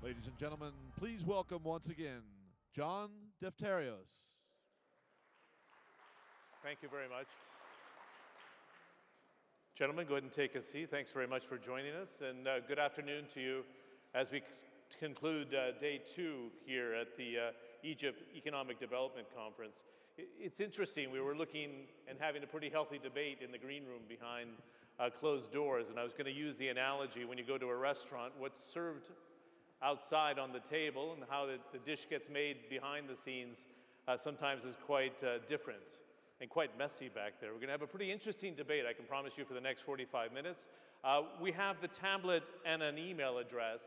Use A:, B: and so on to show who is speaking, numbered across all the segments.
A: Ladies and gentlemen, please welcome once again, John Defterios.
B: Thank you very much. Gentlemen, go ahead and take a seat. Thanks very much for joining us, and good afternoon to you as we conclude day 2 here at the Egypt Economic Development Conference. It's interesting, we were looking and having a pretty healthy debate in the green room behind closed doors, and I was going to use the analogy when you go to a restaurant, what's served outside on the table and how the dish gets made behind the scenes sometimes is quite different and quite messy back there. We're going to have a pretty interesting debate, I can promise you, for the next 45 minutes. We have the tablet and an email address,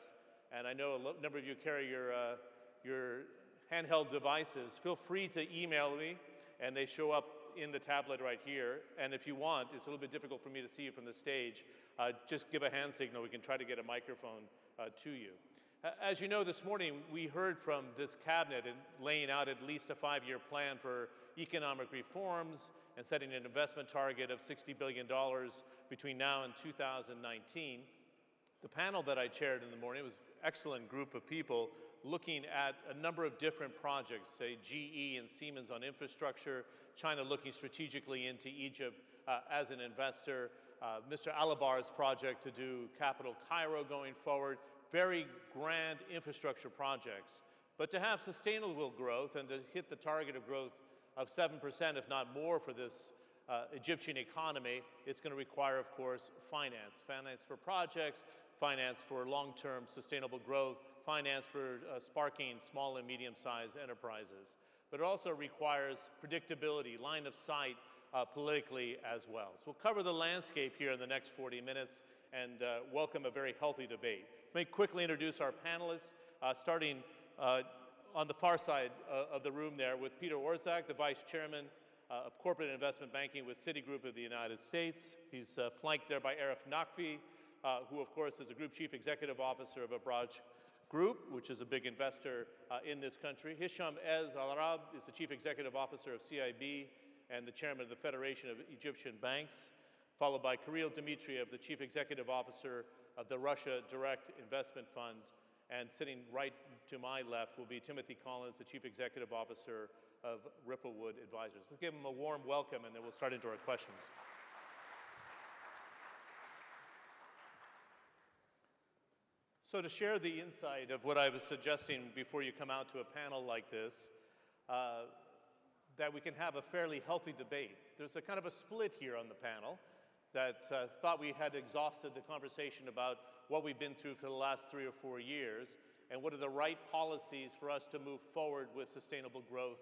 B: and I know a number of you carry your handheld devices. Feel free to email me, and they show up in the tablet right here. And if you want, it's a little bit difficult for me to see you from the stage, just give a hand signal. We can try to get a microphone to you. As you know, this morning we heard from this cabinet in laying out at least a 5-year plan for economic reforms and setting an investment target of $60 billion between now and 2019. The panel that I chaired in the morning was an excellent group of people looking at a number of different projects, say GE and Siemens on infrastructure, China looking strategically into Egypt as an investor, Mr. Alabar's project to do Capital Cairo going forward, very grand infrastructure projects. But to have sustainable growth and to hit the target of growth of 7%, if not more, for this Egyptian economy, it's going to require, of course, finance. Finance for projects, finance for long-term sustainable growth, finance for sparking small and medium-sized enterprises. But it also requires predictability, line of sight politically as well. So we'll cover the landscape here in the next 40 minutes and welcome a very healthy debate. Let me quickly introduce our panelists, starting on the far side of the room there with Peter Orszag, the Vice Chairman of Corporate Investment Banking with Citigroup of the United States. He's flanked there by Arif Nakfi, who of course is a Group Chief Executive Officer of Abraj Group, which is a big investor in this country. Hisham Ez Al-Arab is the Chief Executive Officer of CIB and the Chairman of the Federation of Egyptian Banks, followed by Kirill Dmitriev, the Chief Executive Officer of the Russia Direct Investment Fund. And sitting right to my left will be Timothy Collins, the Chief Executive Officer of Ripplewood Advisors. Let's give them a warm welcome, and then we'll start into our questions. So to share the insight of what I was suggesting before you come out to a panel like this, that we can have a fairly healthy debate. There's a kind of a split here on the panel that thought we had exhausted the conversation about what we've been through for the last 3 or 4 years and what are the right policies for us to move forward with sustainable growth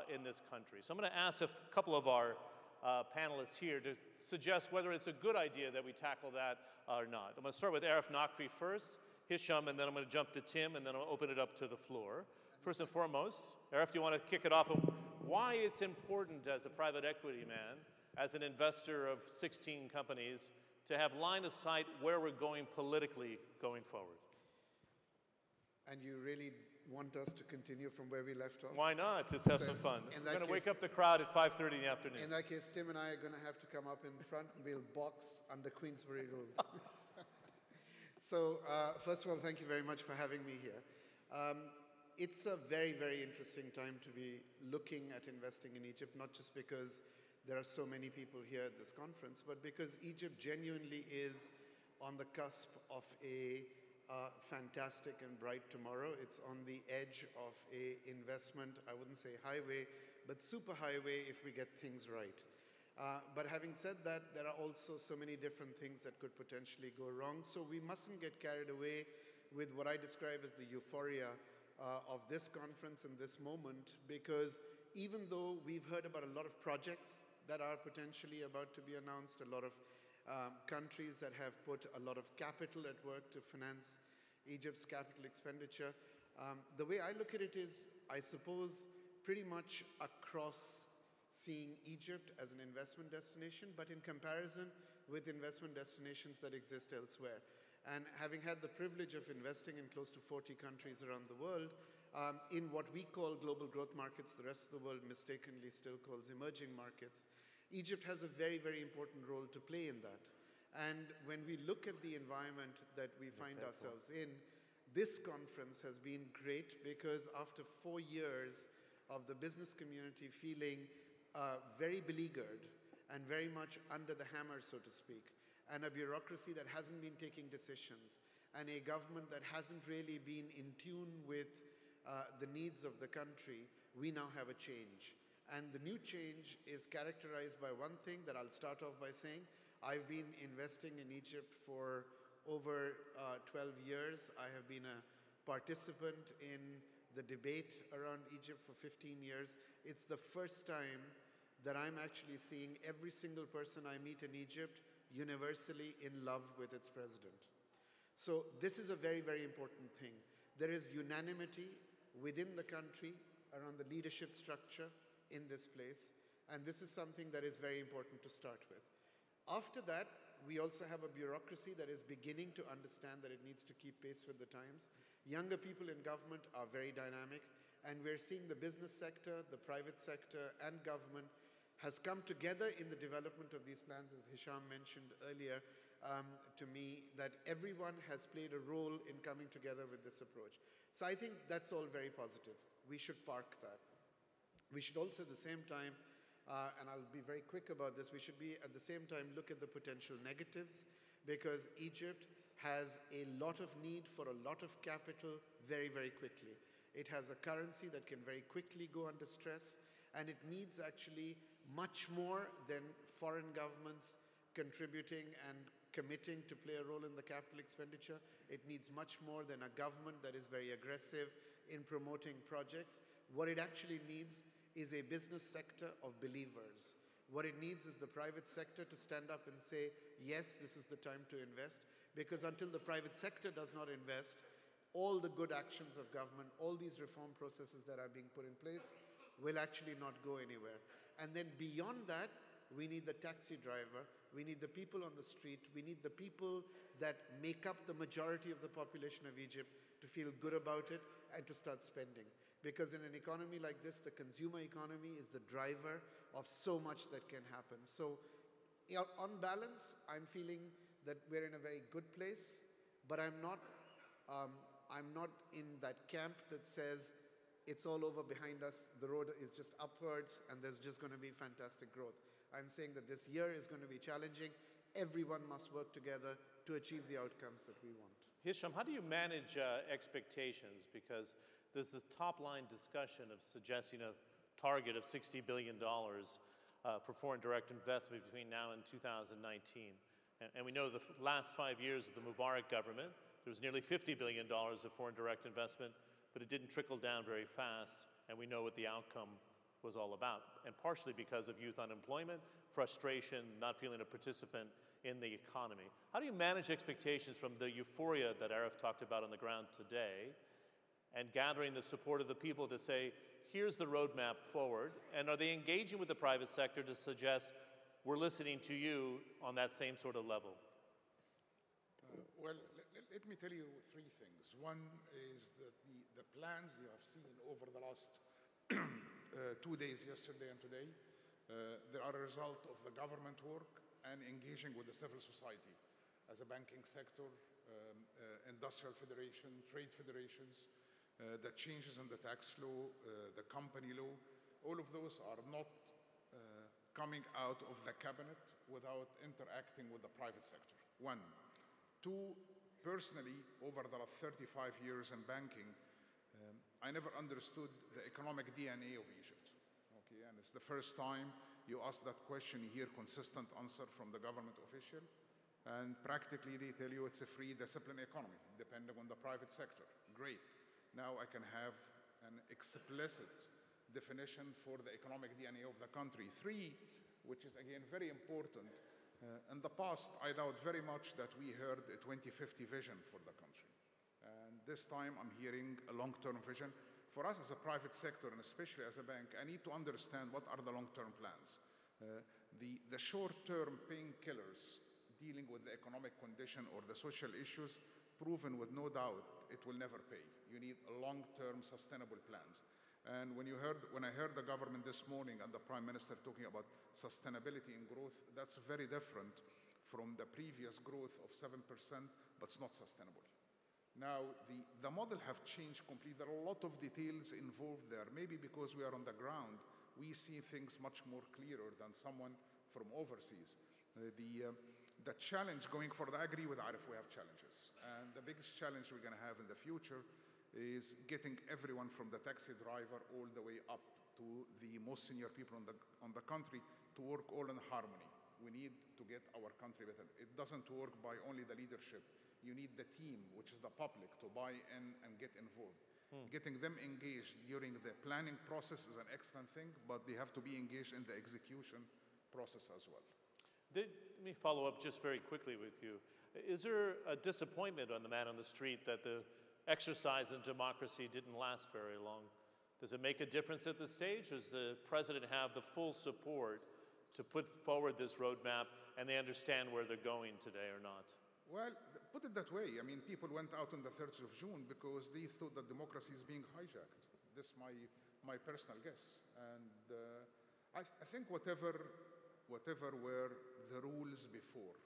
B: in this country. So I'm going to ask a couple of our panelists here to suggest whether it's a good idea that we tackle that or not. I'm going to start with Arif Nakfi first, Hisham, and then I'm going to jump to Tim, and then I'll open it up to the floor. First and foremost, Arif, do you want to kick it off on why it's important as a private equity man, as an investor of 16 companies, to have line of sight where we're going politically going forward?
C: And you really want us to continue from where we left off?
B: Why not? Just have some fun. We're going to wake up the crowd at 5:30 in the afternoon.
C: In that case, Tim and I are going to have to come up in front and we'll box under Queensbury rules. So, first of all, thank you very much for having me here. It's a very, very interesting time to be looking at investing in Egypt, not just because there are so many people here at this conference, but because Egypt genuinely is on the cusp of a fantastic and bright tomorrow. It's on the edge of a investment, I wouldn't say highway, but super highway if we get things right. But having said that, there are also so many different things that could potentially go wrong. So we mustn't get carried away with what I describe as the euphoria of this conference and this moment, because even though we've heard about a lot of projects that are potentially about to be announced, a lot of countries that have put a lot of capital at work to finance Egypt's capital expenditure, the way I look at it is, I suppose, pretty much across seeing Egypt as an investment destination, but in comparison with investment destinations that exist elsewhere. And having had the privilege of investing in close to 40 countries around the world, in what we call global growth markets, the rest of the world mistakenly still calls emerging markets, Egypt has a very, very important role to play in that. And when we look at the environment that we find ourselves in, This conference has been great because after 4 years of the business community feeling very beleaguered and very much under the hammer, so to speak, and a bureaucracy that hasn't been taking decisions, and a government that hasn't really been in tune with the needs of the country, we now have a change. And the new change is characterized by one thing that I'll start off by saying. I've been investing in Egypt for over 12 years. I have been a participant in the debate around Egypt for 15 years. It's the first time that I'm actually seeing every single person I meet in Egypt universally in love with its president. So this is a very, very important thing. There is unanimity within the country around the leadership structure in this place, and this is something that is very important to start with. After that, we also have a bureaucracy that is beginning to understand that it needs to keep pace with the times. Younger people in government are very dynamic, and we're seeing the business sector, the private sector, and government has come together in the development of these plans, as Hisham mentioned earlier to me, that everyone has played a role in coming together with this approach. So I think that's all very positive. We should park that. We should also at the same time, and I'll be very quick about this, we should be at the same time look at the potential negatives, because Egypt has a lot of need for a lot of capital very, very quickly. It has a currency that can very quickly go under stress, and it needs actually much more than foreign governments contributing and committing to play a role in the capital expenditure. It needs much more than a government that is very aggressive in promoting projects. What it actually needs is a business sector of believers. What it needs is the private sector to stand up and say, yes, this is the time to invest, because until the private sector does not invest, all the good actions of government, all these reform processes that are being put in place will actually not go anywhere. And then beyond that, we need the taxi driver, we need the people on the street, we need the people that make up the majority of the population of Egypt to feel good about it and to start spending. Because in an economy like this, the consumer economy is the driver of so much that can happen. So on balance, I'm feeling that we're in a very good place, but I'm not in that camp that says it's all over behind us, the road is just upwards, and there's just going to be fantastic growth. I'm saying that this year is going to be challenging. Everyone must work together to achieve the outcomes that we want.
B: Hisham, how do you manage expectations? Because there's this top-line discussion of suggesting a target of $60 billion for foreign direct investment between now and 2019. And we know the last 5 years of the Mubarak government, there was nearly $50 billion of foreign direct investment, but it didn't trickle down very fast, and we know what the outcome was all about. And partially because of youth unemployment, frustration, not feeling a participant in the economy. How do you manage expectations from the euphoria that Arif talked about on the ground today, and gathering the support of the people to say, here's the roadmap forward, and are they engaging with the private sector to suggest, we're listening to you on that same sort of level?
D: Well, let me tell you three things. One is that the plans you have seen over the last 2 days, yesterday and today, they are a result of the government work and engaging with the civil society as a banking sector, industrial federation, trade federations, the changes in the tax law, the company law. All of those are not coming out of the cabinet without interacting with the private sector. One. Two, personally, over the last 35 years in banking, I never understood the economic DNA of Egypt. Okay, and it's the first time you ask that question, you hear consistent answer from the government official, and practically they tell you it's a free discipline economy, depending on the private sector. Great. Now I can have an explicit definition for the economic DNA of the country. Three, which is again very important, in the past, I doubt very much that we heard a 2050 vision for the country. And this time I'm hearing a long-term vision. For us as a private sector, and especially as a bank, I need to understand what are the long-term plans. The short-term painkillers dealing with the economic condition or the social issues, proven with no doubt it will never pay. You need long-term sustainable plans. And when I heard the government this morning and the Prime Minister talking about sustainability and growth, that's very different from the previous growth of 7%, but it's not sustainable. Now, the model have changed completely. There are a lot of details involved there. Maybe because we are on the ground, we see things much more clearer than someone from overseas. The challenge going forward, I agree with Arif, we have challenges. And the biggest challenge we're going to have in the future is getting everyone from the taxi driver all the way up to the most senior people on the country to work all in harmony. We need to get our country better. It doesn't work by only the leadership. You need the team, which is the public, to buy in and get involved. Getting them engaged during the planning process is an excellent thing, but they have to be engaged in the execution process as well.
B: Let me follow up just very quickly with you. Is there a disappointment on the man on the street that the exercise in democracy didn't last very long? Does it make a difference at this stage? Does the president have the full support to put forward this roadmap and they understand where they're going today or not?
D: Well, put it that way. I mean, people went out on the 3rd of June because they thought that democracy is being hijacked. This is my personal guess. And I think whatever were the rules before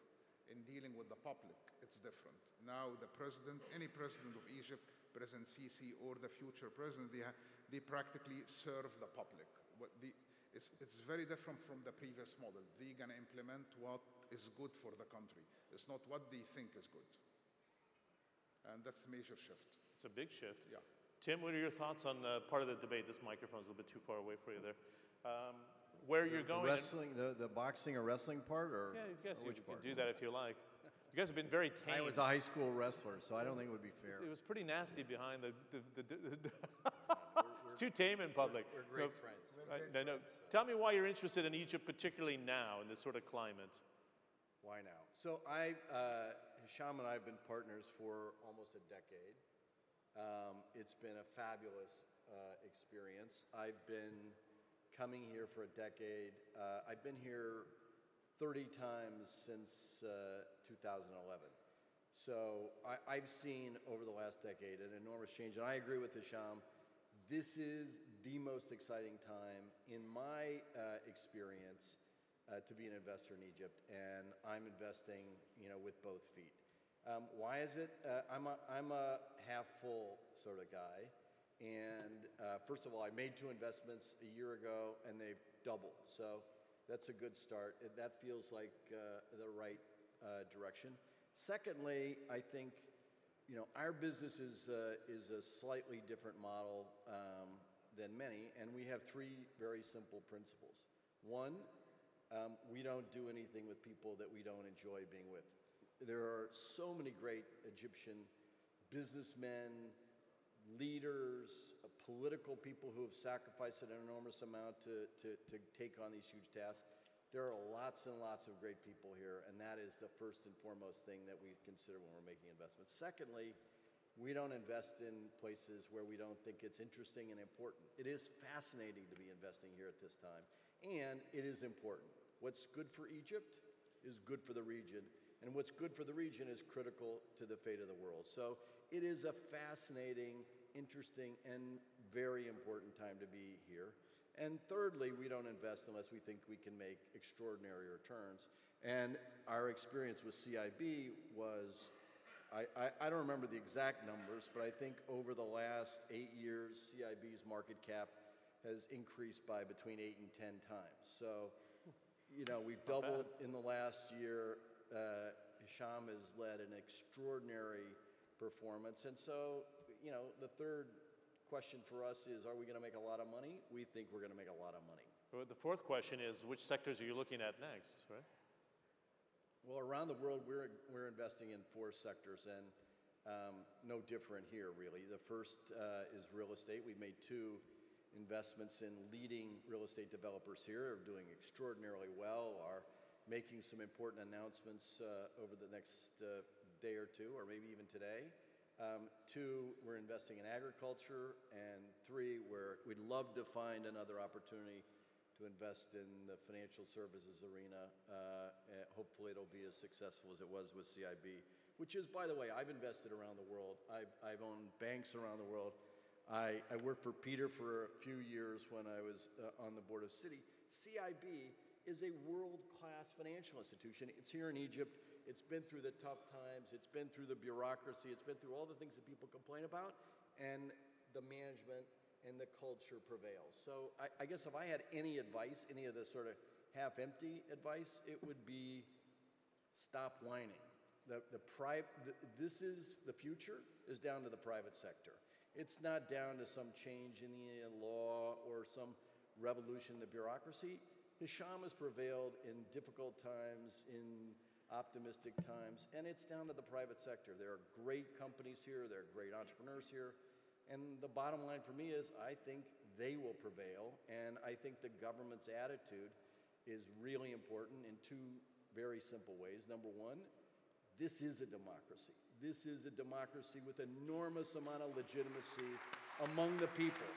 D: in dealing with the public, it's different. Now the president, any president of Egypt, President Sisi or the future president, they practically serve the public. It's very different from the previous model. They're going to implement what is good for the country. It's not what they think is good. And that's a major shift.
B: It's a big shift.
D: Yeah.
B: Tim, what are your thoughts on part of the debate? This microphone's a little bit too far away for you there. Where you're going?
E: The wrestling, the boxing or wrestling part, or
B: yeah, I guess you
E: which part?
B: can do that if you like. You guys have been very tame.
E: I was a high school wrestler, so I don't think it would be fair.
B: It was pretty nasty behind the it's too tame in public.
E: We're great friends.
B: No. Tell me why you're interested in Egypt, particularly now in this sort of climate.
E: Why now? So Hisham and I have been partners for almost a decade. It's been a fabulous experience. I've been coming here for a decade. I've been here 30 times since 2011. So I've seen over the last decade an enormous change, and I agree with Hisham. This is the most exciting time in my experience to be an investor in Egypt, and I'm investing, with both feet. Why is it? I'm a half full sort of guy, and first of all, I made 2 investments a year ago, and they've doubled. So that's a good start. That feels like the right direction. Secondly, I think our business is a slightly different model than many, and we have 3 very simple principles. One, we don't do anything with people that we don't enjoy being with. There are so many great Egyptian businessmen, leaders, political people who have sacrificed an enormous amount to take on these huge tasks. There are lots and lots of great people here, and that is the first and foremost thing that we consider when we're making investments. Secondly, we don't invest in places where we don't think it's interesting and important. It is fascinating to be investing here at this time, and it is important. What's good for Egypt is good for the region, and what's good for the region is critical to the fate of the world. So it is a fascinating, interesting, and very important time to be here. And thirdly, we don't invest unless we think we can make extraordinary returns. And our experience with CIB was, I don't remember the exact numbers, but I think over the last 8 years, CIB's market cap has increased by between 8 and 10 times. So, we've doubled in the last year. Hisham has led an extraordinary performance. And so, the third question for us is, are we going to make a lot of money? We think we're going to make a lot of money.
B: Well, the fourth question is, which sectors are you looking at next, right?
E: Well, around the world, we're investing in 4 sectors, and no different here, really. The first is real estate. We've made 2 investments in leading real estate developers here, are doing extraordinarily well, are making some important announcements over the next day or 2, or maybe even today. 2, we're investing in agriculture, and 3, we'd love to find another opportunity to invest in the financial services arena. Hopefully it'll be as successful as it was with CIB, which is, by the way, I've invested around the world. I've owned banks around the world. I worked for Peter for a few years when I was on the board of Citi. CIB is a world-class financial institution. It's here in Egypt. It's been through the tough times. It's been through the bureaucracy. It's been through all the things that people complain about, and the management and the culture prevails. So I guess if I had any advice, any of the sort of half-empty advice, it would be stop whining. This is the future is down to the private sector. It's not down to some change in the law or some revolution in the bureaucracy. Hisham has prevailed in difficult times, in optimistic times, and it's down to the private sector. There are great companies here, there are great entrepreneurs here, and the bottom line for me is I think they will prevail, and I think the government's attitude is really important in two very simple ways. Number one, this is a democracy. This is a democracy with enormous amount of legitimacy among the people.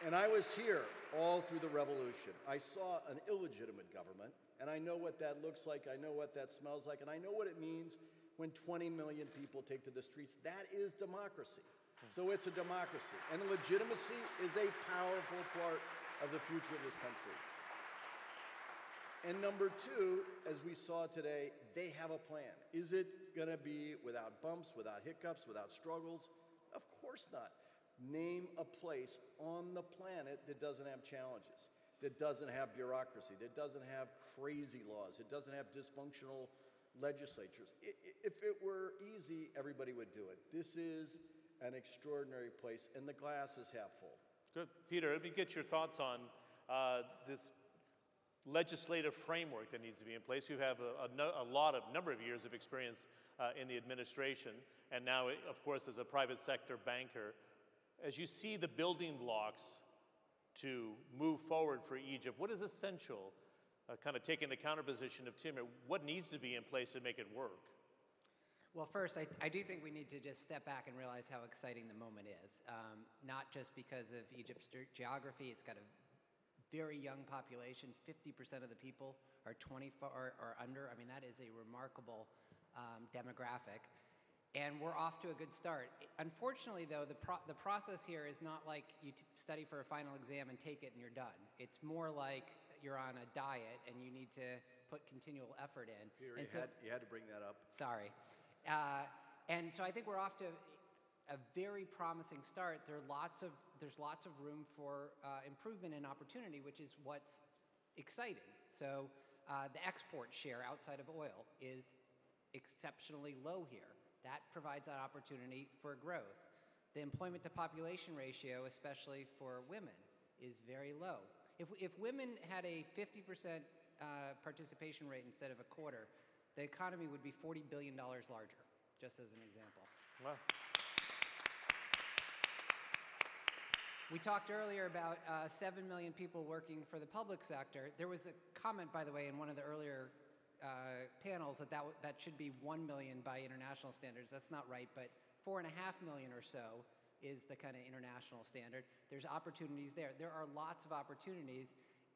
E: And I was here all through the revolution. I saw an illegitimate government, and I know what that looks like, I know what that smells like, and I know what it means when 20 million people take to the streets. That is democracy. So it's a democracy. And legitimacy is a powerful part of the future of this country. And number two, as we saw today, they have a plan. Is it going to be without bumps, without hiccups, without struggles? Of course not. Name a place on the planet that doesn't have challenges, that doesn't have bureaucracy, that doesn't have crazy laws, it doesn't have dysfunctional legislatures. If it were easy, everybody would do it. This is an extraordinary place, and the glass is half full.
B: Good. Peter, let me get your thoughts on this legislative framework that needs to be in place. You have a number of years of experience in the administration, and now, of course, as a private sector banker. As you see the building blocks to move forward for Egypt, what is essential, kind of taking the counterposition of Tim, what needs to be in place to make it work?
F: Well, first, I do think we need to just step back and realize how exciting the moment is. Not just because of Egypt's geography, it's got a very young population. 50% of the people are 24 or under. I mean, that is a remarkable demographic. And we're off to a good start. Unfortunately, though, the process here is not like you study for a final exam and take it and you're done. It's more like you're on a diet and you need to put continual effort in.
E: Peter,
F: and
E: you had to bring that up.
F: Sorry. And so I think we're off to a very promising start. There's lots of room for improvement and opportunity, which is what's exciting. So the export share outside of oil is exceptionally low here. That provides that opportunity for growth. The employment to population ratio, especially for women, is very low. If women had a 50% participation rate instead of a quarter, the economy would be $40 billion larger, just as an example.
B: Wow.
F: We talked earlier about 7 million people working for the public sector. There was a comment, by the way, in one of the earlier panels that should be 1 million by international standards. That's not right, but 4.5 million or so is the kind of international standard. There's opportunities there. There are lots of opportunities,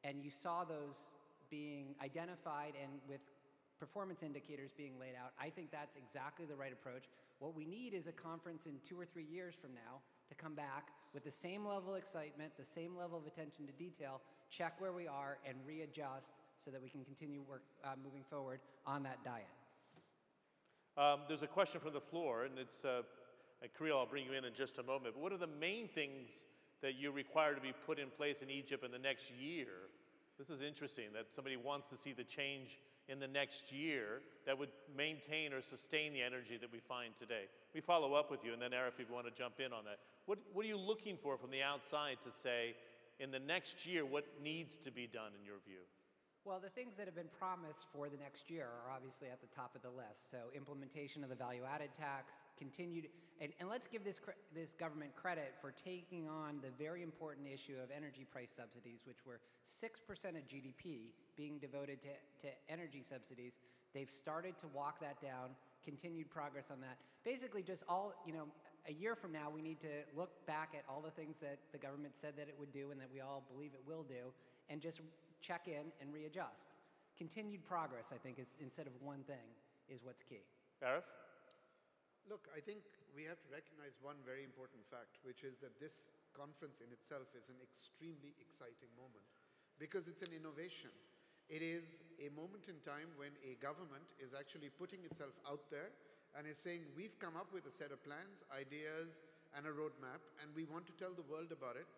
F: and you saw those being identified and with performance indicators being laid out. I think that's exactly the right approach. What we need is a conference in 2 or 3 years from now to come back with the same level of excitement, the same level of attention to detail, check where we are, and readjust so that we can continue moving forward on that diet.
B: There's a question from the floor, and it's, Kirill, I'll bring you in just a moment, but what are the main things that you require to be put in place in Egypt in the next year? This is interesting, that somebody wants to see the change in the next year that would maintain or sustain the energy that we find today. We follow up with you, and then Arif, if you want to jump in on that. What are you looking for from the outside to say, in the next year, what needs to be done in your view?
F: Well, the things that have been promised for the next year are obviously at the top of the list. So implementation of the value-added tax, continued, and let's give this government credit for taking on the very important issue of energy price subsidies, which were 6% of GDP being devoted to energy subsidies. They've started to walk that down, continued progress on that. Basically just a year from now, we need to look back at all the things that the government said that it would do and that we all believe it will do, and just check in and readjust. Continued progress, I think, is instead of one thing, is what's key.
B: Arif?
C: Look, I think we have to recognize one very important fact, which is that this conference in itself is an extremely exciting moment because it's an innovation. It is a moment in time when a government is actually putting itself out there and is saying, we've come up with a set of plans, ideas, and a roadmap, and we want to tell the world about it.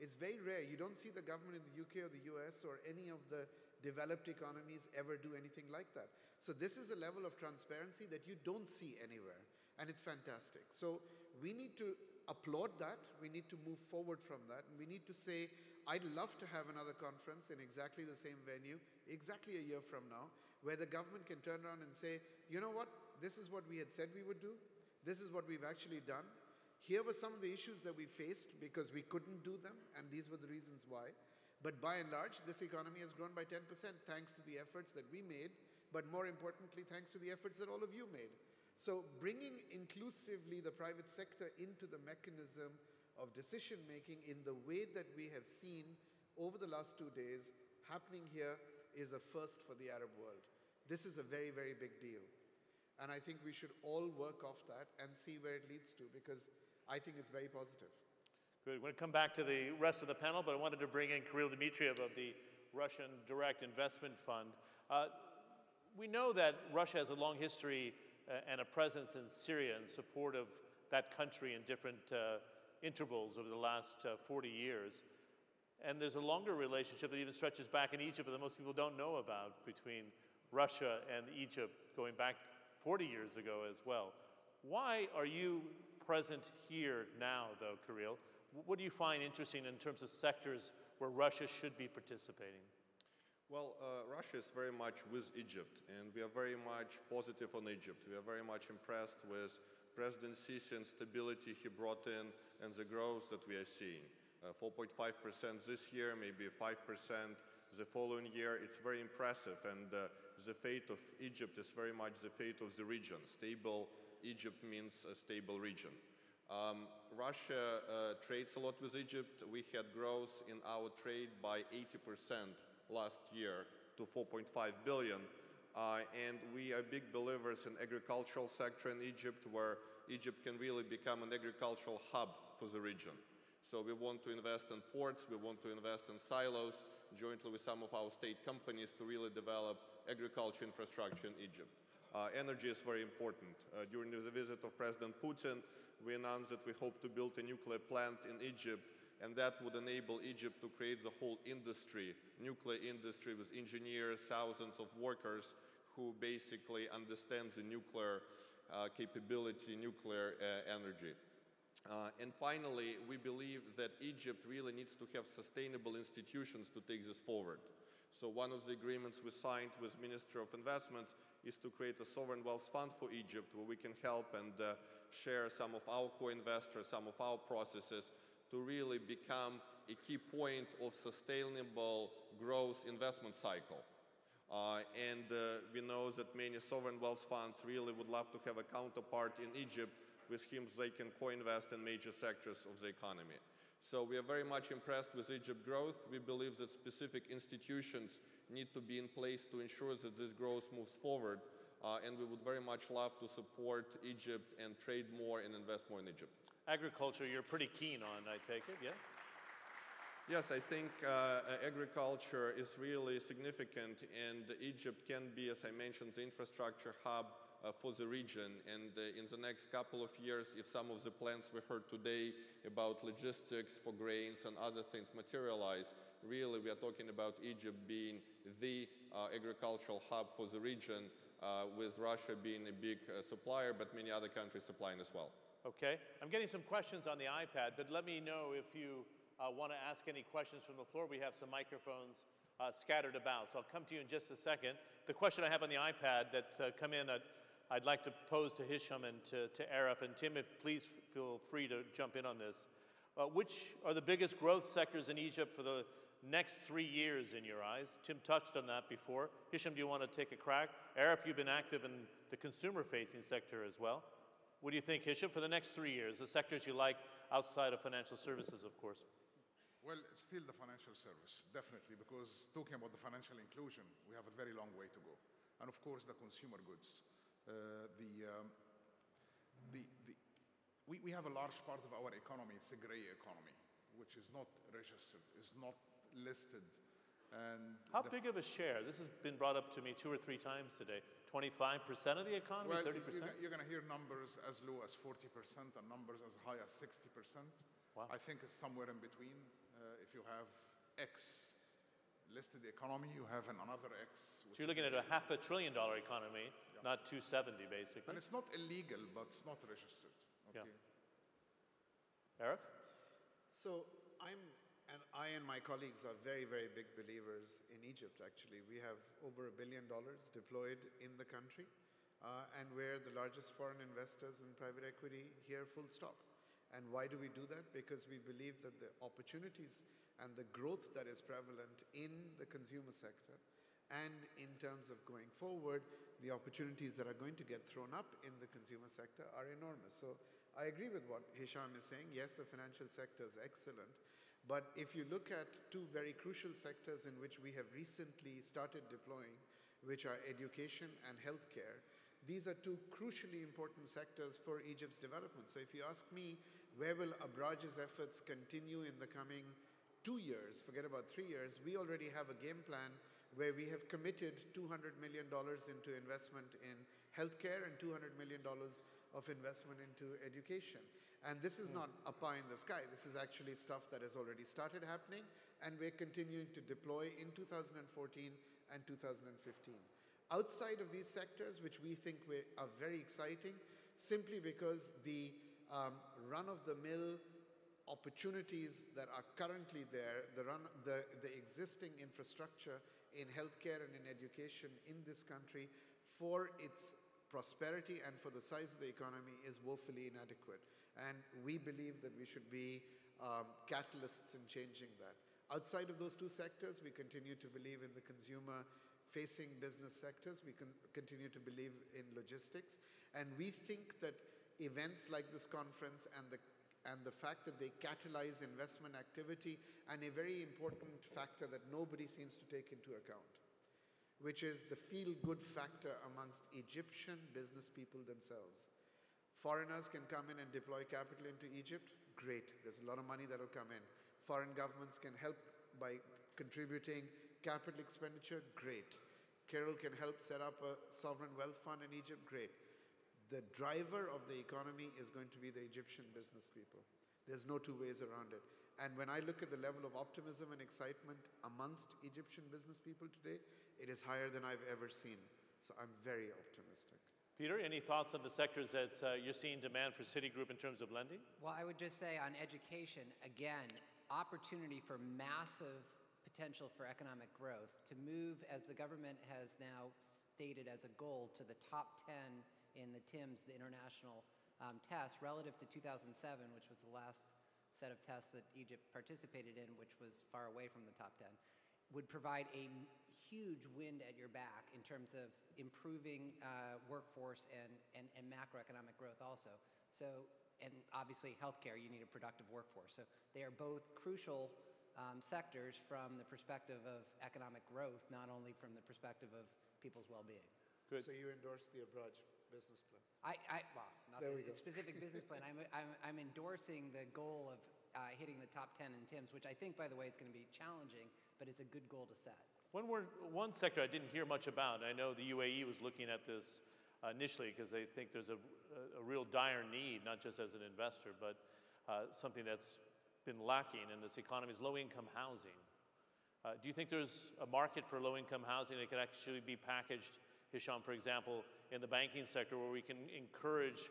C: It's very rare. You don't see the government in the UK or the US or any of the developed economies ever do anything like that. So this is a level of transparency that you don't see anywhere, and it's fantastic. So we need to applaud that. We need to move forward from that, and we need to say, I'd love to have another conference in exactly the same venue, exactly a year from now, where the government can turn around and say, you know what, this is what we had said we would do. This is what we've actually done. Here were some of the issues that we faced because we couldn't do them, and these were the reasons why. But by and large, this economy has grown by 10% thanks to the efforts that we made, but more importantly, thanks to the efforts that all of you made. So bringing inclusively the private sector into the mechanism of decision-making in the way that we have seen over the last 2 days happening here is a first for the Arab world. This is a very, very big deal. And I think we should all work off that and see where it leads to, because I think it's very positive.
B: Good. We're going to come back to the rest of the panel, but I wanted to bring in Kirill Dmitriev of the Russian Direct Investment Fund. We know that Russia has a long history and a presence in Syria in support of that country in different intervals over the last 40 years. And there's a longer relationship that even stretches back in Egypt that most people don't know about between Russia and Egypt going back 40 years ago as well. Why are you present here now, though, Kirill? What do you find interesting in terms of sectors where Russia should be participating?
G: Well, Russia is very much with Egypt, and we are very much positive on Egypt. We are very much impressed with President Sisi and stability he brought in and the growth that we are seeing. 4.5% this year, maybe 5% the following year. It's very impressive, and the fate of Egypt is very much the fate of the region. Stable Egypt means a stable region. Russia trades a lot with Egypt. We had growth in our trade by 80% last year to 4.5 billion. And we are big believers in agricultural sector in Egypt, where Egypt can really become an agricultural hub for the region. So we want to invest in ports, we want to invest in silos, jointly with some of our state companies to really develop agriculture infrastructure in Egypt. Energy is very important. During the visit of President Putin, we announced that we hope to build a nuclear plant in Egypt, and that would enable Egypt to create the whole industry, nuclear industry, with engineers, thousands of workers who basically understand the nuclear capability, nuclear energy. And finally, we believe that Egypt really needs to have sustainable institutions to take this forward. So one of the agreements we signed with Ministry of Investments is to create a sovereign wealth fund for Egypt, where we can help and share some of our co-investors, some of our processes, to really become a key point of sustainable growth investment cycle. And we know that many sovereign wealth funds really would love to have a counterpart in Egypt with whom they can co-invest in major sectors of the economy. So we are very much impressed with Egypt growth. We believe that specific institutions need to be in place to ensure that this growth moves forward. And we would very much love to support Egypt and trade more and invest more in Egypt.
B: Agriculture, you're pretty keen on, I take it, yeah?
G: Yes, I think agriculture is really significant, and Egypt can be, as I mentioned, the infrastructure hub for the region. And in the next couple of years, if some of the plans we heard today about logistics for grains and other things materialize, really we are talking about Egypt being the agricultural hub for the region, with Russia being a big supplier, but many other countries supplying as well.
B: Okay, I'm getting some questions on the iPad, but let me know if you want to ask any questions from the floor. We have some microphones scattered about, so I'll come to you in just a second. The question I have on the iPad that come in, I'd like to pose to Hisham and to Arif, and Tim, please feel free to jump in on this. Which are the biggest growth sectors in Egypt for the next 3 years in your eyes? Tim touched on that before. Hisham, do you want to take a crack? Arif, you've been active in the consumer-facing sector as well. What do you think, Hisham, for the next 3 years, the sectors you like outside of financial services, of course?
D: Well, still the financial service, definitely, because talking about the financial inclusion, we have a very long way to go. And of course, the consumer goods. We have a large part of our economy, it's a gray economy, which is not registered, is not listed And
B: How big of a share? This has been brought up to me 2 or 3 times today. 25% of the economy,
D: well,
B: 30%?
D: you're going to hear numbers as low as 40% and numbers as high as 60%.
B: Wow.
D: I think it's somewhere in between. If you have X listed economy, you have another X.
B: So you're looking at a $500 billion economy, not 270 basically.
D: And it's not illegal, but it's not registered. Okay.
B: Yeah. Arif?
C: So I and my colleagues are very, very big believers in Egypt, actually. We have over $1 billion deployed in the country, and we're the largest foreign investors in private equity here, full stop. And why do we do that? Because we believe that the opportunities and the growth that is prevalent in the consumer sector, and in terms of going forward, the opportunities that are going to get thrown up in the consumer sector are enormous. So I agree with what Hisham is saying. Yes, the financial sector is excellent. But if you look at 2 very crucial sectors in which we have recently started deploying, which are education and healthcare, these are 2 crucially important sectors for Egypt's development. So if you ask me, where will Abraj's efforts continue in the coming 2 years, forget about 3 years, we already have a game plan where we have committed $200 million into investment in healthcare and $200 million of investment into education. And this is not a pie in the sky. This is actually stuff that has already started happening, and we're continuing to deploy in 2014 and 2015. Outside of these sectors, which we think are very exciting, simply because the run-of-the-mill opportunities that are currently there, the existing infrastructure in healthcare and in education in this country for its prosperity and for the size of the economy is woefully inadequate. And we believe that we should be catalysts in changing that. Outside of those 2 sectors, we continue to believe in the consumer-facing business sectors. We continue to believe in logistics. And we think that events like this conference and the fact that they catalyze investment activity, and a very important factor that nobody seems to take into account, which is the feel-good factor amongst Egyptian business people themselves. Foreigners can come in and deploy capital into Egypt. Great. There's a lot of money that will come in. Foreign governments can help by contributing capital expenditure. Great. Carol can help set up a sovereign wealth fund in Egypt. Great. The driver of the economy is going to be the Egyptian business people. There's no 2 ways around it. And when I look at the level of optimism and excitement amongst Egyptian business people today, it is higher than I've ever seen. So I'm very optimistic.
B: Peter, any thoughts on the sectors that you're seeing demand for Citigroup in terms of lending?
F: Well, I would just say on education, again, opportunity for massive potential for economic growth to move, as the government has now stated as a goal, to the top 10 in the TIMSS, the international test, relative to 2007, which was the last set of tests that Egypt participated in, which was far away from the top 10, would provide a huge wind at your back in terms of improving workforce and macroeconomic growth also. So, and obviously healthcare, you need a productive workforce. So they are both crucial sectors from the perspective of economic growth, not only from the perspective of people's well-being.
B: Good.
C: So you endorse the Abraj business plan?
F: Well, not the specific business plan. I'm endorsing the goal of hitting the top 10 in TIMSS, which I think, by the way, is going to be challenging, but it's a good goal to set.
B: One sector I didn't hear much about, and I know the UAE was looking at this initially because they think there's a real dire need, not just as an investor, but something that's been lacking in this economy is low-income housing. Do you think there's a market for low-income housing that could actually be packaged, Hisham, for example, in the banking sector where we can encourage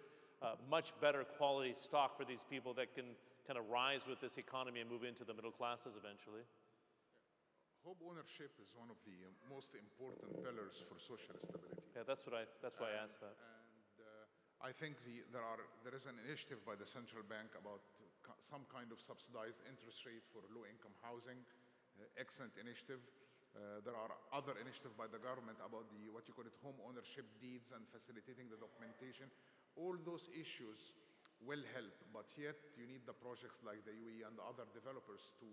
B: much better quality stock for these people that can kind of rise with this economy and move into the middle classes eventually?
D: Home ownership is one of the most important pillars for social stability.
B: Yeah, that's why I asked that.
D: And I think there is an initiative by the central bank about some kind of subsidized interest rate for low-income housing. Excellent initiative. There are other initiatives by the government about what you call it, home ownership deeds and facilitating the documentation. All those issues will help, but yet you need the projects like the UAE and the other developers to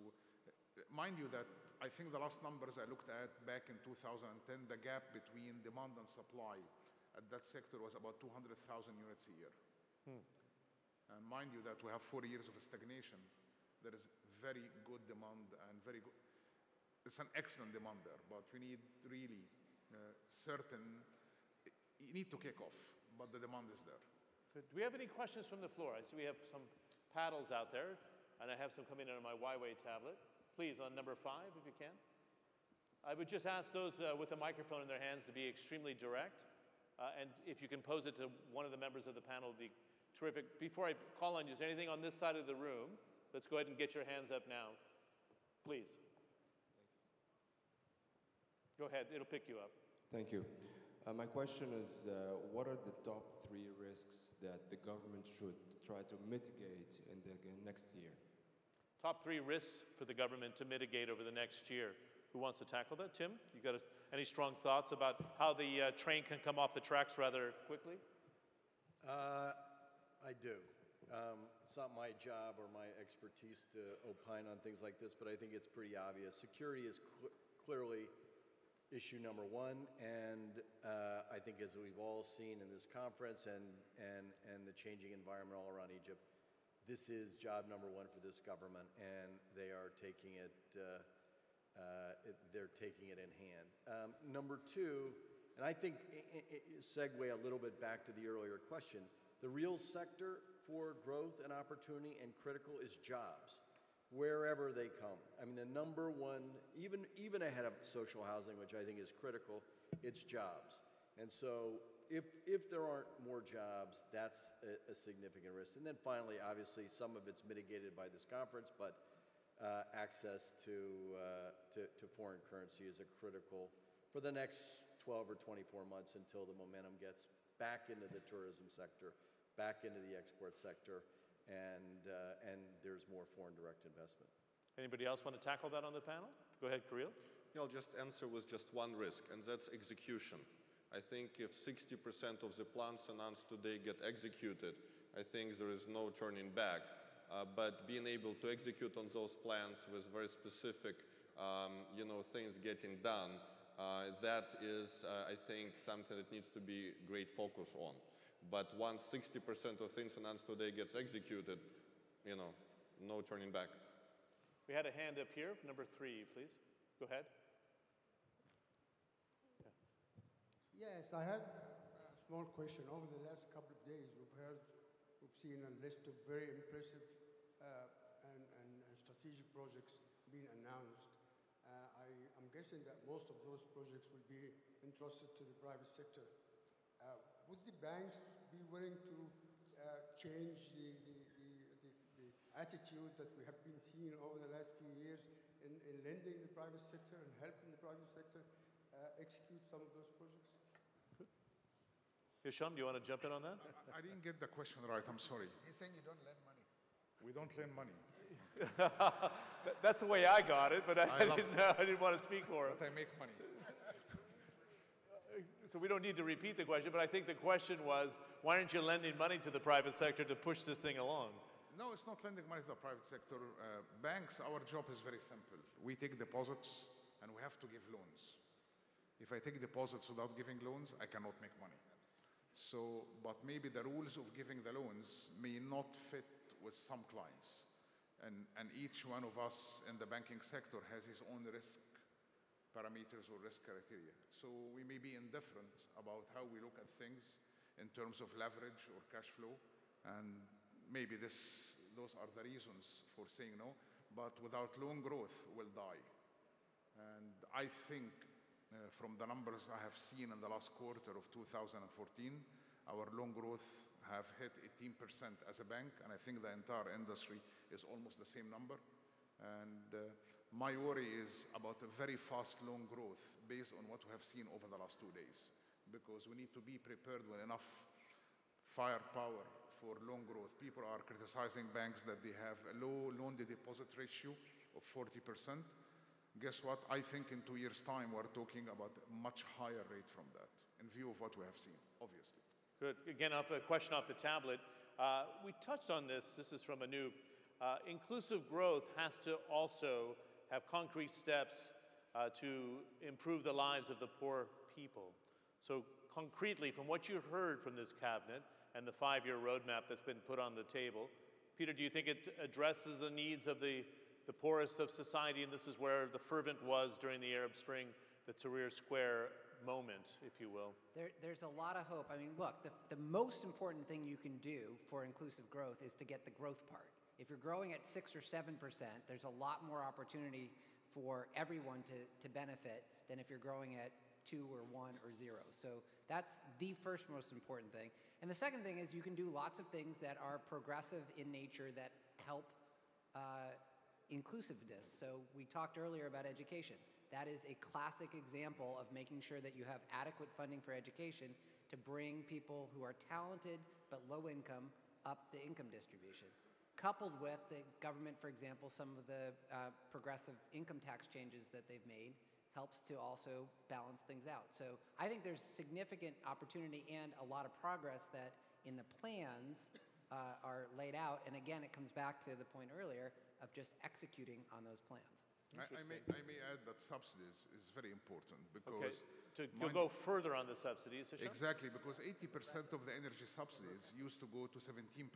D: mind you that I think the last numbers I looked at back in 2010, the gap between demand and supply at that sector was about 200,000 units a year. And mind you that we have 4 years of stagnation. There is very good demand and very good. it's an excellent demand there, but we need really certain, you need to kick off, but the demand is there.
B: Good. Do we have any questions from the floor? I see we have some paddles out there, and I have some coming in on my Y-Way tablet. Please, on number 5, if you can. I would just ask those with a microphone in their hands to be extremely direct, and if you can pose it to one of the members of the panel, it would be terrific. Before I call on you, is there anything on this side of the room? Let's go ahead and get your hands up now, please. Go ahead, it'll pick you up.
H: Thank you. My question is, what are the top 3 risks that the government should try to mitigate in the next year?
B: Top 3 risks for the government to mitigate over the next year. Who wants to tackle that? Tim, you got any strong thoughts about how the train can come off the tracks rather quickly?
E: I do. It's not my job or my expertise to opine on things like this, but I think it's pretty obvious. Security is clearly issue number 1, and I think as we've all seen in this conference and the changing environment all around Egypt, this is job number 1 for this government, and they are taking it. They're taking it in hand. Number 2, and I think segue a little bit back to the earlier question. The real sector for growth and opportunity and critical is jobs, wherever they come. I mean, the number 1, even ahead of social housing, which I think is critical, it's jobs. And so if there aren't more jobs, that's a significant risk. And then finally, obviously, some of it's mitigated by this conference, but access to foreign currency is a critical for the next 12 or 24 months until the momentum gets back into the tourism sector, back into the export sector, and there's more foreign direct investment.
B: Anybody else want to tackle that on the panel? Go ahead, Kirill.
G: Yeah, I'll just answer with just one risk, and that's execution. I think if 60% of the plans announced today get executed, I think there is no turning back. But being able to execute on those plans with very specific, things getting done, that is, I think, something that needs to be great focus on. But once 60% of things announced today gets executed, no turning back.
B: We had a hand up here, number 3, please. Go ahead.
I: Yes, I had a small question. Over the last couple of days, we've seen a list of very impressive and strategic projects being announced. I'm guessing that most of those projects will be entrusted to the private sector. Would the banks be willing to change the attitude that we have been seeing over the last few years in lending the private sector and helping the private sector execute some of those projects?
B: Hisham, do you want to jump in on that?
D: I didn't get the question right, I'm sorry.
C: He's saying you don't lend money.
D: We don't lend money.
B: That's the way I got it, but I didn't want to speak for it.
D: But I make money.
B: So we don't need to repeat the question, but I think the question was, why aren't you lending money to the private sector to push this thing along?
D: No, it's not lending money to the private sector. Banks, our job is very simple. We take deposits and we have to give loans. If I take deposits without giving loans, I cannot make money. So, but maybe the rules of giving the loans may not fit with some clients. And each one of us in the banking sector has his own risk parameters or risk criteria. So we may be indifferent about how we look at things in terms of leverage or cash flow. And maybe those are the reasons for saying no. But without loan growth, we'll die. And I think from the numbers I have seen in the last quarter of 2014, our loan growth have hit 18% as a bank, and I think the entire industry is almost the same number. And my worry is about a very fast loan growth based on what we have seen over the last 2 days, because we need to be prepared with enough firepower for loan growth. People are criticizing banks that they have a low loan-to-deposit ratio of 40%. Guess what? I think in 2 years' time, we're talking about a much higher rate from that, in view of what we have seen, obviously.
B: Good. Again, a question off the tablet. We touched on this. This is from Anoop. Inclusive growth has to also have concrete steps to improve the lives of the poor people. So concretely, from what you heard from this cabinet and the 5-year roadmap that's been put on the table, Peter, do you think it addresses the needs of the the poorest of society, and this is where the fervent was during the Arab Spring, the Tahrir Square moment, if you will.
F: There's a lot of hope. I mean, look, the most important thing you can do for inclusive growth is to get the growth part. If you're growing at 6 or 7%, there's a lot more opportunity for everyone to benefit than if you're growing at 2 or 1 or 0. So that's the first most important thing. And the second thing is you can do lots of things that are progressive in nature that help inclusiveness. So we talked earlier about education. That is a classic example of making sure that you have adequate funding for education to bring people who are talented but low income up the income distribution. Coupled with the government, for example, some of the progressive income tax changes that they've made helps to also balance things out. So I think there's significant opportunity and a lot of progress that in the plans are laid out. And again, it comes back to the point earlier of just executing on those plans.
D: I may add that subsidies is very important because
B: You'll go further on the subsidies, Hisham?
D: Exactly, because 80% of the energy subsidies used to go to 17%,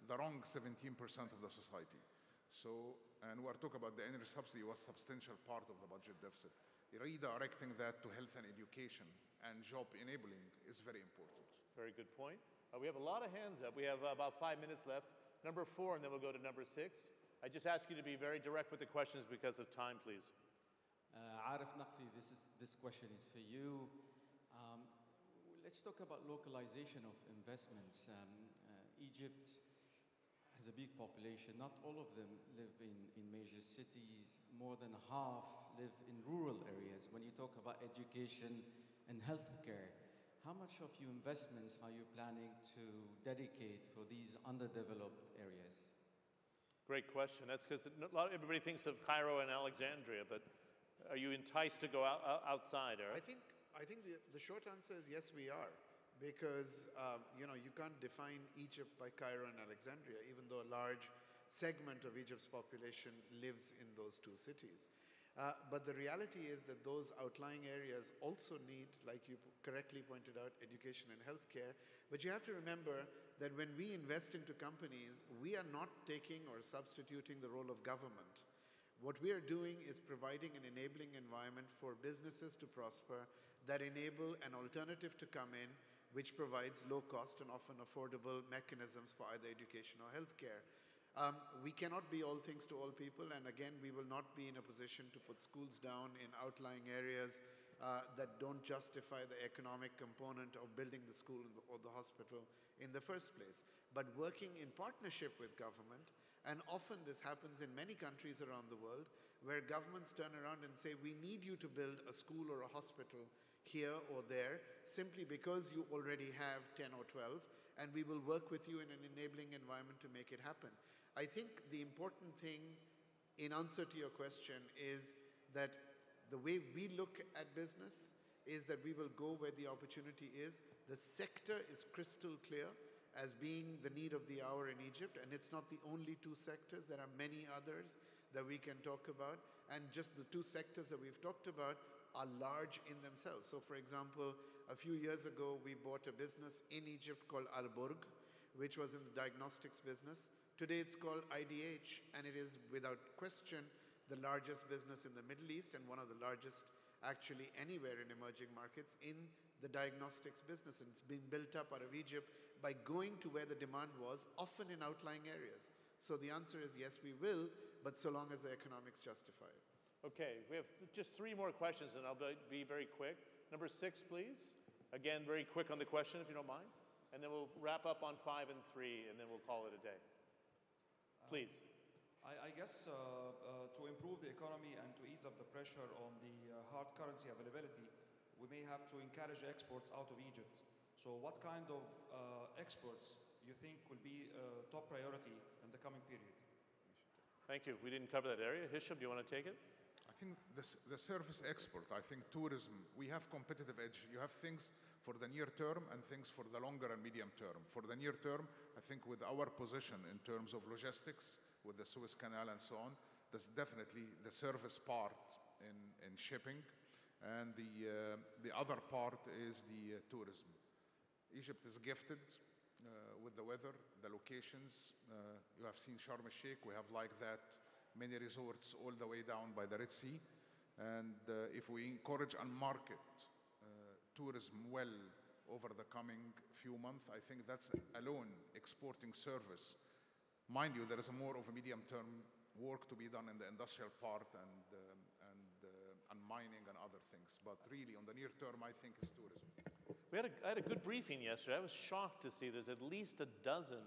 D: the wrong 17% of the society. So, and we're talking about the energy subsidy was substantial part of the budget deficit. Redirecting that to health and education and job enabling is very important.
B: Very good point. We have a lot of hands up. We have about 5 minutes left. Number 4, and then we'll go to number 6. I just ask you to be very direct with the questions because of time, please.
J: Arif Naqvi, this question is for you. Let's talk about localization of investments. Egypt has a big population. Not all of them live in major cities. More than half live in rural areas. When you talk about education and healthcare, how much of your investments are you planning to dedicate for these underdeveloped areas?
B: Great question. That's because everybody thinks of Cairo and Alexandria, but are you enticed to go outside, Eric?
C: I think the short answer is yes, we are. Because, you can't define Egypt by Cairo and Alexandria, even though a large segment of Egypt's population lives in those two cities. But the reality is that those outlying areas also need, like you correctly pointed out, education and healthcare. But you have to remember that when we invest into companies, we are not taking or substituting the role of government. What we are doing is providing an enabling environment for businesses to prosper that enable an alternative to come in, which provides low cost and often affordable mechanisms for either education or healthcare. We cannot be all things to all people, and again, we will not be in a position to put schools down in outlying areas that don't justify the economic component of building the school or the hospital in the first place. But working in partnership with government, and often this happens in many countries around the world, where governments turn around and say, we need you to build a school or a hospital here or there, simply because you already have 10 or 12, and we will work with you in an enabling environment to make it happen. I think the important thing in answer to your question is that the way we look at business is that we will go where the opportunity is. The sector is crystal clear as being the need of the hour in Egypt, and it's not the only two sectors. There are many others that we can talk about, and just the two sectors that we've talked about are large in themselves. So for example, a few years ago, we bought a business in Egypt called Al-Burg, which was in the diagnostics business. Today it's called IDH, and it is without question the largest business in the Middle East and one of the largest actually anywhere in emerging markets in the diagnostics business. And it's been built up out of Egypt by going to where the demand was, often in outlying areas. So the answer is yes, we will, but so long as the economics justify it.
B: Okay, we have just 3 more questions, and I'll be very quick. Number 6, please. Again, very quick on the question, if you don't mind. And then we'll wrap up on 5 and 3, and then we'll call it a day. Please.
K: I guess to improve the economy and to ease up the pressure on the hard currency availability, we may have to encourage exports out of Egypt. So what kind of exports you think will be top priority in the coming period?
B: Thank you. We didn't cover that area. Hisham, do you want to take it?
D: I think the service export, I think tourism, we have competitive edge. You have things for the near term and things for the longer and medium term. For the near term, I think with our position in terms of logistics, with the Suez Canal and so on, there's definitely the service part in shipping, and the other part is the tourism. Egypt is gifted with the weather, the locations. You have seen Sharm el-Sheikh. We have like that many resorts all the way down by the Red Sea. And if we encourage and market tourism well over the coming few months, I think that's alone exporting service. Mind you, there is more of a medium-term work to be done in the industrial part and mining and other things. But really, on the near term, I think is tourism.
B: I had a good briefing yesterday. I was shocked to see there's at least a dozen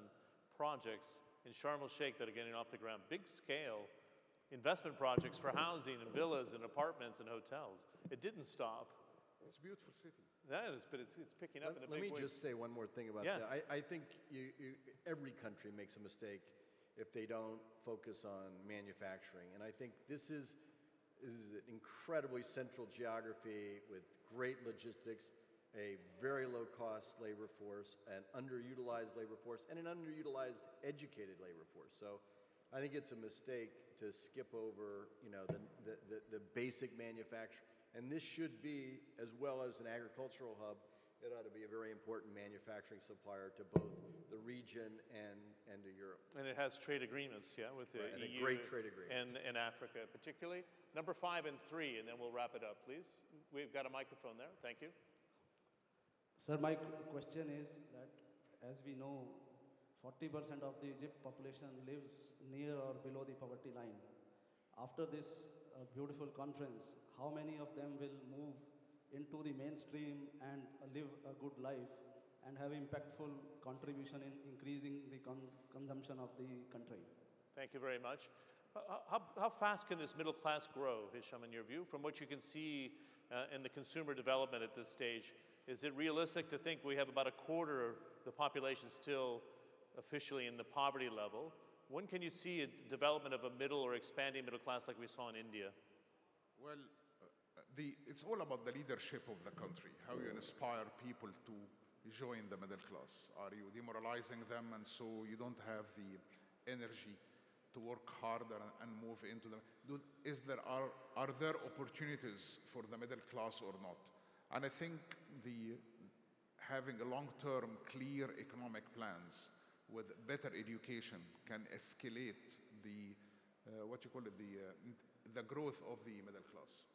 B: projects in Sharm el-Sheikh that are getting off the ground. Big scale investment projects for housing and villas and apartments and hotels. It didn't stop.
D: It's a beautiful city.
B: That is, but it's picking up in a big way.
E: Let me just say one more thing about that. I think every country makes a mistake if they don't focus on manufacturing. And I think this is an incredibly central geography with great logistics, a very low-cost labor force, an underutilized labor force, and an underutilized educated labor force. So I think it's a mistake to skip over, the basic manufacturing. And this should be, as well as an agricultural hub, it ought to be a very important manufacturing supplier to both the region and to Europe.
B: And it has trade agreements, with the
E: and
B: EU
E: great trade agreements.
B: and Africa particularly. Number 5 and 3, and then we'll wrap it up, please. We've got a microphone there. Thank you.
L: Sir, my question is that, as we know, 40% of the Egypt population lives near or below the poverty line. After this beautiful conference, how many of them will move into the mainstream and live a good life and have impactful contribution in increasing the consumption of the country?
B: Thank you very much. How fast can this middle class grow, Hisham, in your view, from what you can see in the consumer development at this stage? Is it realistic to think we have about a quarter of the population still officially in the poverty level? When can you see a development of a middle or expanding middle class like we saw in India?
D: Well, it's all about the leadership of the country, how you inspire people to join the middle class. Are you demoralizing them and so you don't have the energy to work harder and move into them? Are there opportunities for the middle class or not? And I think having a long-term, clear economic plans with better education can escalate the growth of the middle class.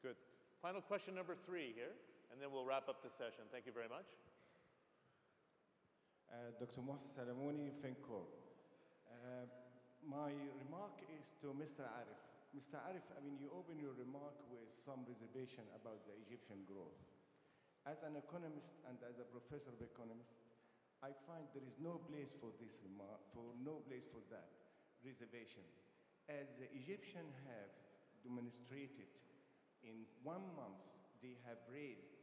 B: Good. Final question number 3 here, and then we'll wrap up the session. Thank you very much.
M: Dr. Mohsen Salamoni, FinCorp. My remark is to Mr. Arif. Mr. Arif, you open your remark with some reservation about the Egyptian growth. As an economist and as a professor of economics, I find there is no place for this remark, no place for that reservation. As the Egyptians have demonstrated, in 1 month, they have raised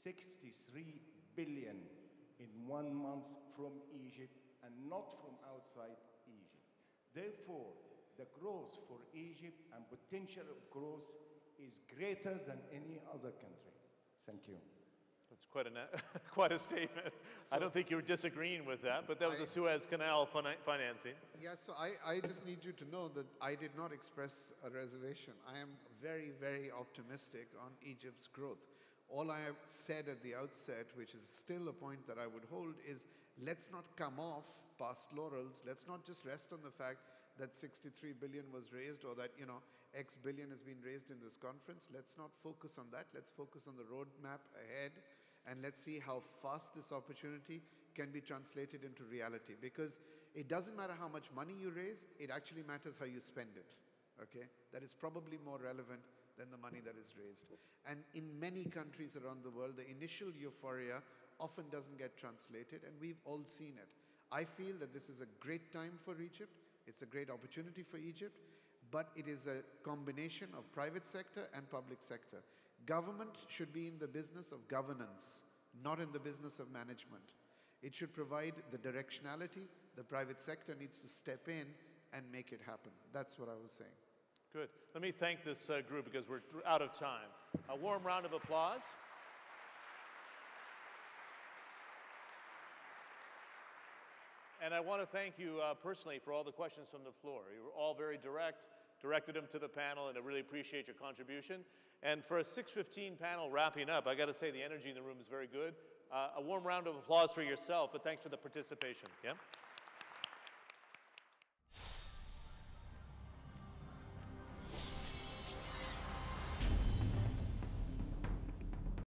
M: 63 billion in 1 month from Egypt and not from outside Egypt. Therefore, the growth for Egypt and potential of growth is greater than any other country. Thank you.
B: That's quite a statement. So I don't think you were disagreeing with that, but that was the Suez Canal financing.
C: Yeah, so I just need you to know that I did not express a reservation. I am very, very optimistic on Egypt's growth. All I have said at the outset, which is still a point that I would hold, is let's not come off past laurels. Let's not just rest on the fact that 63 billion was raised or that, X billion has been raised in this conference. Let's not focus on that. Let's focus on the roadmap ahead, and let's see how fast this opportunity can be translated into reality. Because it doesn't matter how much money you raise, it actually matters how you spend it, okay? That is probably more relevant than the money that is raised. And in many countries around the world, the initial euphoria often doesn't get translated, and we've all seen it. I feel that this is a great time for Egypt. It's a great opportunity for Egypt, but it is a combination of private sector and public sector. Government should be in the business of governance, not in the business of management. It should provide the directionality. The private sector needs to step in and make it happen. That's what I was saying.
B: Good. Let me thank this group because we're out of time. A warm round of applause. And I want to thank you personally for all the questions from the floor. You were all very direct, directed them to the panel, and I really appreciate your contribution. And for a 6:15 panel wrapping up, I got to say the energy in the room is very good. A warm round of applause for yourself, but thanks for the participation. Yeah?